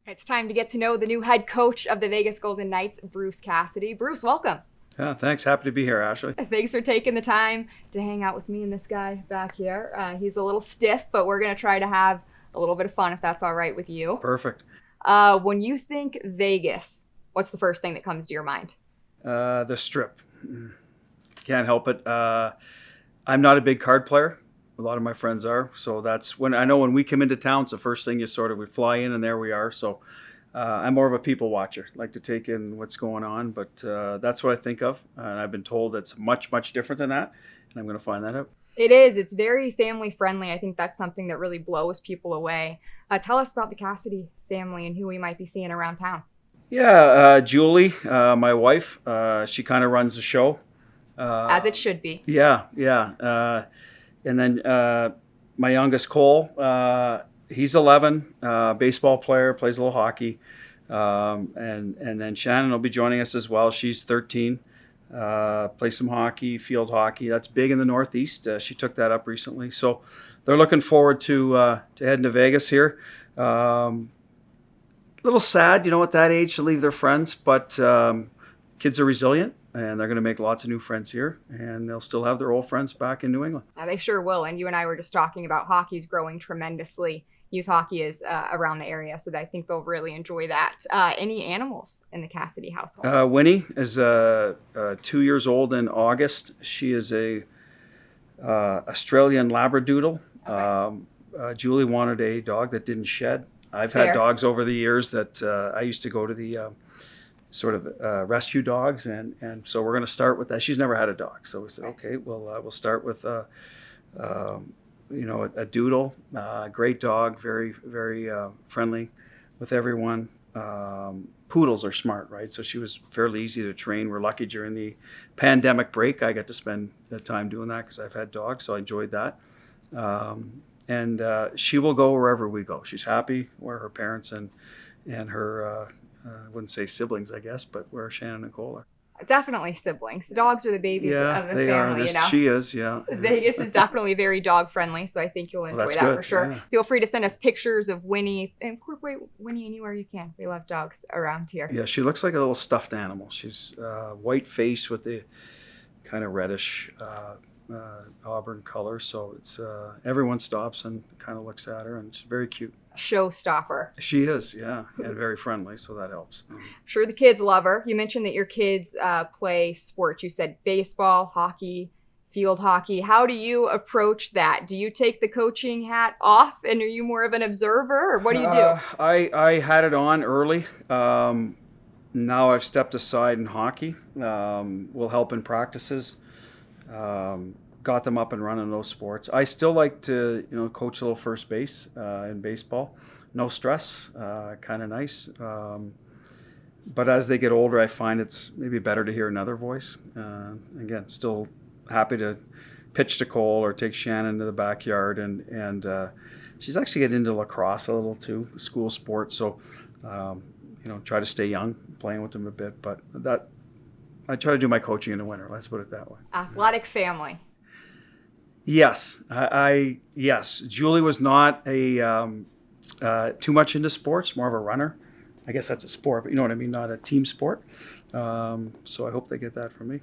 It's time to get to know the new head coach of the Vegas Golden Knights, Bruce Cassidy. Bruce, welcome. Yeah, thanks. Happy to be here, Ashley. Thanks for taking the time to hang out with me and this guy back here. He's a little stiff, but we're going to try to have a little bit of fun if that's all right with you. Perfect. When you think Vegas, what's the first thing that comes to your mind? The Strip. Can't help it. I'm not a big card player. A lot of my friends are. So that's when we come into town, it's the first thing we fly in and there we are. So I'm more of a people watcher, like to take in what's going on. But that's what I think of. And I've been told it's much, much different than that. And I'm going to find that out. It is. It's very family friendly. I think that's something that really blows people away. Tell us about the Cassidy family and who we might be seeing around town. Yeah, Julie, my wife, she kind of runs the show. As it should be. Yeah. And then my youngest, Cole, he's 11, baseball player, plays a little hockey. And then Shannon will be joining us as well. She's 13, plays some hockey, field hockey. That's big in the Northeast. She took that up recently. So they're looking forward to heading to Vegas here. A little sad, at that age to leave their friends, but kids are resilient. And they're going to make lots of new friends here, and they'll still have their old friends back in New England. They sure will. And you and I were just talking about hockey's growing tremendously. Youth hockey is around the area, so I think they'll really enjoy that. Any animals in the Cassidy household? Winnie is 2 years old in August. She is a Australian Labradoodle. Okay. Julie wanted a dog that didn't shed. I've had dogs over the years that I used to go to the rescue dogs, and so we're going to start with that. She's never had a dog, so we said, okay, we'll start with a doodle, great dog, very very friendly with everyone. Poodles are smart, right? So she was fairly easy to train. We're lucky during the pandemic break I got to spend time doing that because I've had dogs, so I enjoyed that. And she will go wherever we go. She's happy where her parents and her I wouldn't say siblings, I guess, but where Shannon and Cole are. Definitely siblings. The dogs are the babies of the they family, are. She is, yeah. Vegas is definitely very dog friendly, so I think you'll enjoy that good. For sure. Yeah. Feel free to send us pictures of Winnie. Incorporate Winnie anywhere you can. We love dogs around here. Yeah, she looks like a little stuffed animal. She's white face with the kind of reddish auburn color, so it's everyone stops and kind of looks at her, and she's very cute. Showstopper. She is, yeah, and very friendly, so that helps. I'm sure the kids love her. You mentioned that your kids play sports. You said baseball, hockey, field hockey. How do you approach that? Do you take the coaching hat off, and are you more of an observer, or what do you do? I had it on early. Now I've stepped aside in hockey. Will help in practices. Got them up and running those sports. I still like to, coach a little first base in baseball. No stress, kind of nice. But as they get older, I find it's maybe better to hear another voice. Again, still happy to pitch to Cole or take Shannon to the backyard, and she's actually getting into lacrosse a little too, school sport. So, try to stay young, playing with them a bit. But that I try to do my coaching in the winter. Let's put it that way. Athletic family. Yes, yes. Julie was not a too much into sports, more of a runner. I guess that's a sport, but you know what I mean, not a team sport. So I hope they get that from me.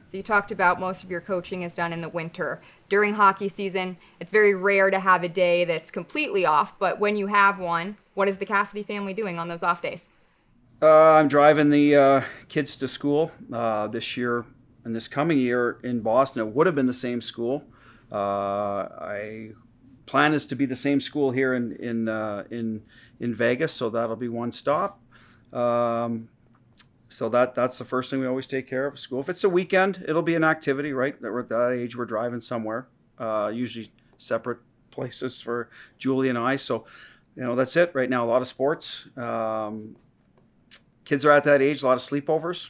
So you talked about most of your coaching is done in the winter. During hockey season, it's very rare to have a day that's completely off, but when you have one, what is the Cassidy family doing on those off days? I'm driving the kids to school this year and this coming year in Boston. It would have been the same school. I plan is to be the same school here in Vegas, so that'll be one stop. So that's the first thing we always take care of. School. If it's a weekend, it'll be an activity, right? That we're at that age, we're driving somewhere. Usually separate places for Julie and I. So, that's it right now. A lot of sports. Kids are at that age, a lot of sleepovers.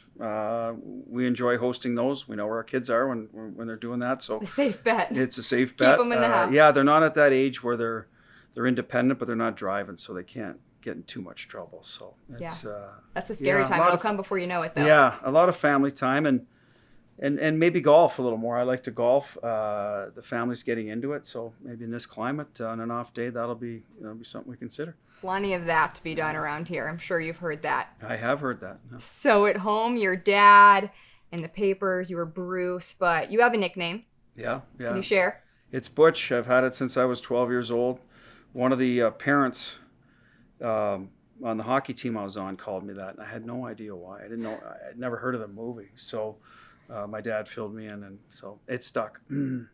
We enjoy hosting those. We know where our kids are when they're doing that. So a safe bet. It's a safe bet. Keep them in the house. Yeah, they're not at that age where they're independent, but they're not driving, so they can't get in too much trouble. So it's that's a scary time. It'll come before you know it, though. Yeah, a lot of family time, and And maybe golf a little more. I like to golf. The family's getting into it, so maybe in this climate, on an off day, that'll be something we consider. Plenty of that to be done around here. I'm sure you've heard that. I have heard that. Yeah. So at home, your dad, in the papers, you were Bruce, but you have a nickname. Yeah. Can you share? It's Butch. I've had it since I was 12 years old. One of the parents on the hockey team I was on called me that, and I had no idea why. I didn't know. I'd never heard of the movie, so my dad filled me in, and so it stuck.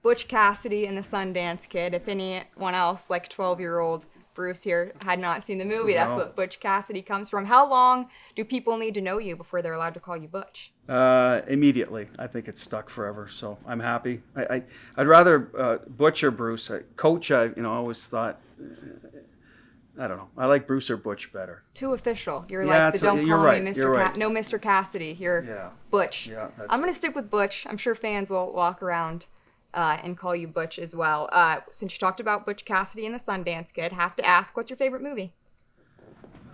Butch Cassidy and the Sundance Kid. If anyone else, like 12-year-old Bruce here, had not seen the movie, that's what Butch Cassidy comes from. How long do people need to know you before they're allowed to call you Butch? Immediately. I think it's stuck forever, so I'm happy. I'd rather Butch or Bruce. Coach, I always thought, I don't know. I like Bruce or Butch better. Too official. You're like the don't call right, me Mr. Right. No Mr. Cassidy. You're Butch. Yeah, I'm going to stick with Butch. I'm sure fans will walk around and call you Butch as well. Since you talked about Butch Cassidy and the Sundance Kid, have to ask, what's your favorite movie?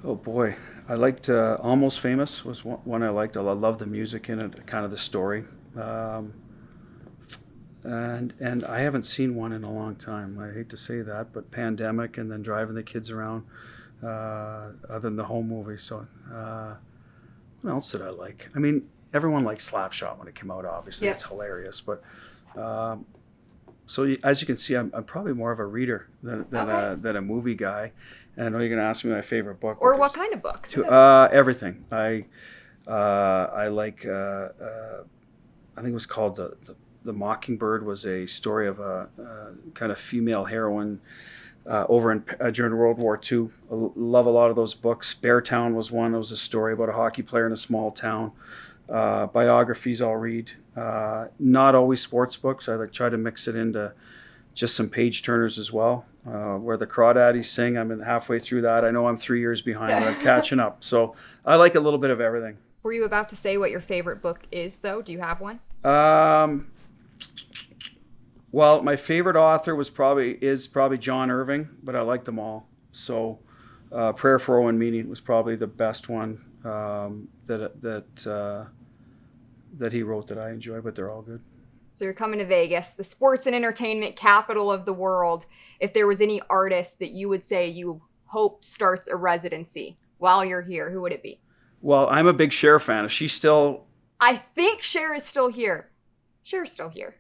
Oh boy, I liked Almost Famous was one I liked. I love the music in it, kind of the story. And I haven't seen one in a long time. I hate to say that, but pandemic and then driving the kids around, other than the home movie. So what else did I like? I mean, everyone liked Slapshot when it came out, obviously. It's hilarious. But as you can see, I'm probably more of a reader than a movie guy. And I know you're going to ask me my favorite book. Or what kind of books? Everything. I like, I think it was called The Mockingbird, was a story of a kind of female heroine over during World War II. I love a lot of those books. Beartown was one. It was a story about a hockey player in a small town. Biographies I'll read. Not always sports books. I try to mix it into just some page turners as well. Where the Crawdaddies sing, I'm halfway through that. I know I'm 3 years behind, but I'm catching up. So I like a little bit of everything. Were you about to say what your favorite book is, though? Do you have one? Well, my favorite author is probably John Irving, but I like them all. So, Prayer for Owen Meany was probably the best one that he wrote that I enjoy, but they're all good. So you're coming to Vegas, the sports and entertainment capital of the world. If there was any artist that you would say you hope starts a residency while you're here, who would it be? Well, I'm a big Cher fan. Is she still? I think Cher is still here. Cher's still here.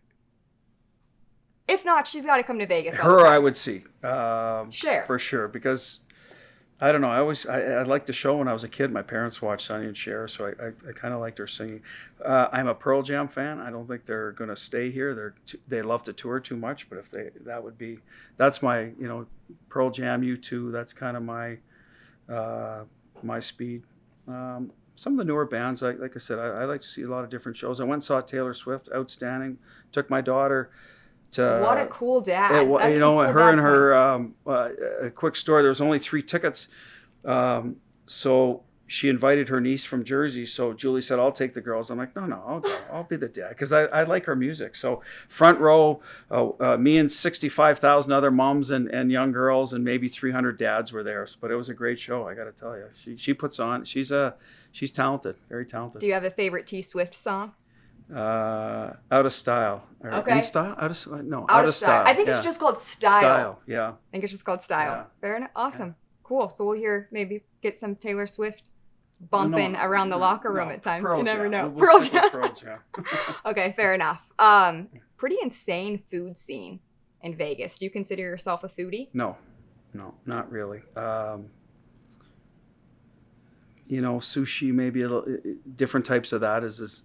If not, she's got to come to Vegas. Her, I would see. Cher. For sure, because I don't know. I liked the show when I was a kid. My parents watched Sonny and Cher, so I kind of liked her singing. I'm a Pearl Jam fan. I don't think they're going to stay here. They love to tour too much, but that's my Pearl Jam, U2. That's kind of my speed. Some of the newer bands, like I said, I like to see a lot of different shows. I went and saw Taylor Swift, outstanding. Took my daughter to. What a cool dad! Her and her. A quick story. There was only 3 tickets, so she invited her niece from Jersey. So Julie said, "I'll take the girls." I'm like, "No, I'll go. I'll be the dad," because I like her music. So front row, me and 65,000 other moms and young girls, and maybe 300 dads were there. But it was a great show. I got to tell you, she puts on. She's talented, very talented. Do you have a favorite T Swift song? Out of Style. Okay. In Style? Out of Style. I think it's just called Style. Style, yeah. I think it's just called Style. Yeah. Fair enough. Awesome. Yeah. Cool. So we'll maybe get some Taylor Swift bumping around the locker room at times. You never know. Pearl Jam. Okay, fair enough. Pretty insane food scene in Vegas. Do you consider yourself a foodie? No, not really. Sushi, maybe a little different types of that is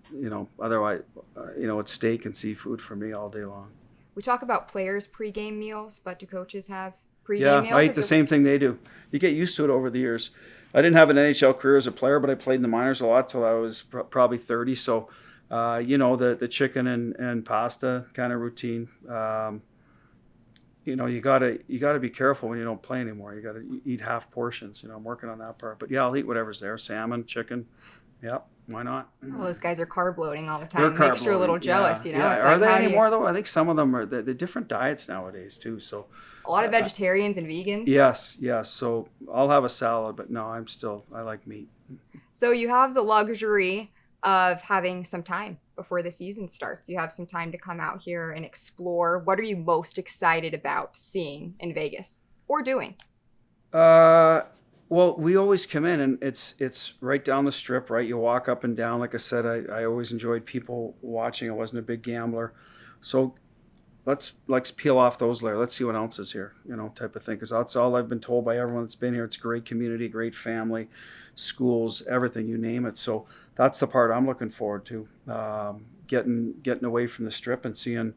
otherwise, it's steak and seafood for me all day long. We talk about players' pregame meals, but do coaches have pregame meals? Yeah, I eat the same thing they do. You get used to it over the years. I didn't have an NHL career as a player, but I played in the minors a lot till I was probably 30. So, the chicken and pasta kind of routine. You gotta be careful when you don't play anymore. You gotta eat half portions. I'm working on that part. But yeah, I'll eat whatever's there. Salmon, chicken. Yeah, why not? Well, those guys are carb loading all the time. Makes you a little jealous, Yeah. It's are they anymore though? I think some of them are the different diets nowadays too. So a lot of vegetarians and vegans. Yes. So I'll have a salad, but no, I like meat. So you have the luxury of having some time before the season starts. You have some time to come out here and explore. What are you most excited about seeing in Vegas or doing? Well, we always come in and it's right down the strip, right? You walk up and down. Like I said, I always enjoyed people watching. I wasn't a big gambler. So let's peel off those layers. Let's see what else is here, type of thing. Because that's all I've been told by everyone that's been here. It's a great community, great family, schools, everything, you name it. So that's the part I'm looking forward to, getting away from the strip and seeing,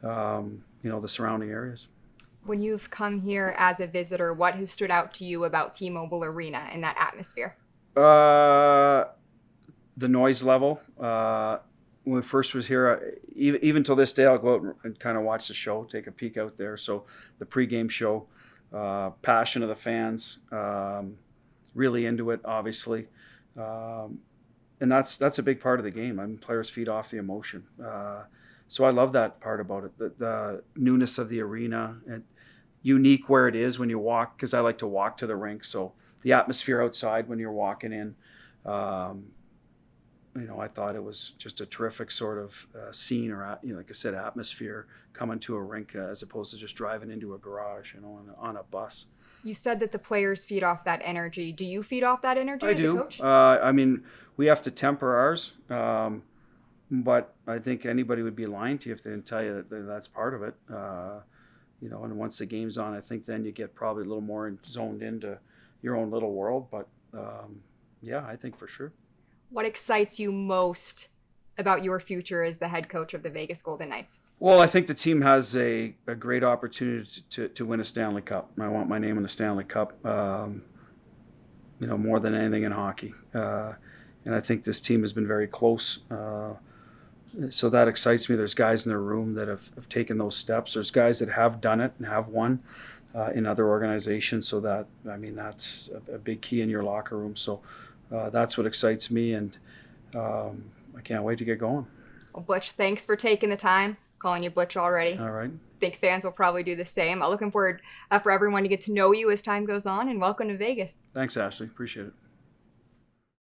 the surrounding areas. When you've come here as a visitor, what has stood out to you about T-Mobile Arena and that atmosphere? The noise level. When we first was here, even till this day, I'll go out and kind of watch the show, take a peek out there. So the pregame show, passion of the fans, really into it, obviously. And that's a big part of the game. I mean, players feed off the emotion. So I love that part about it, the newness of the arena and unique where it is when you walk, because I like to walk to the rink. So the atmosphere outside when you're walking in, I thought it was just a terrific sort of scene or, like I said, atmosphere coming to a rink as opposed to just driving into a garage, on a bus. You said that the players feed off that energy. Do you feed off that energy as a coach? I mean, we have to temper ours, but I think anybody would be lying to you if they didn't tell you that that's part of it. And once the game's on, I think then you get probably a little more zoned into your own little world. But yeah, I think for sure. What excites you most about your future as the head coach of the Vegas Golden Knights? Well, I think the team has a great opportunity to win a Stanley Cup. I want my name in the Stanley Cup, more than anything in hockey. And I think this team has been very close. So that excites me. There's guys in their room that have taken those steps. There's guys that have done it and have won in other organizations. So that's a big key in your locker room. So that's what excites me, and I can't wait to get going. Well, Butch, thanks for taking the time. Calling you Butch already. All right. I think fans will probably do the same. I'm looking forward for everyone to get to know you as time goes on, and welcome to Vegas. Thanks, Ashley. Appreciate it.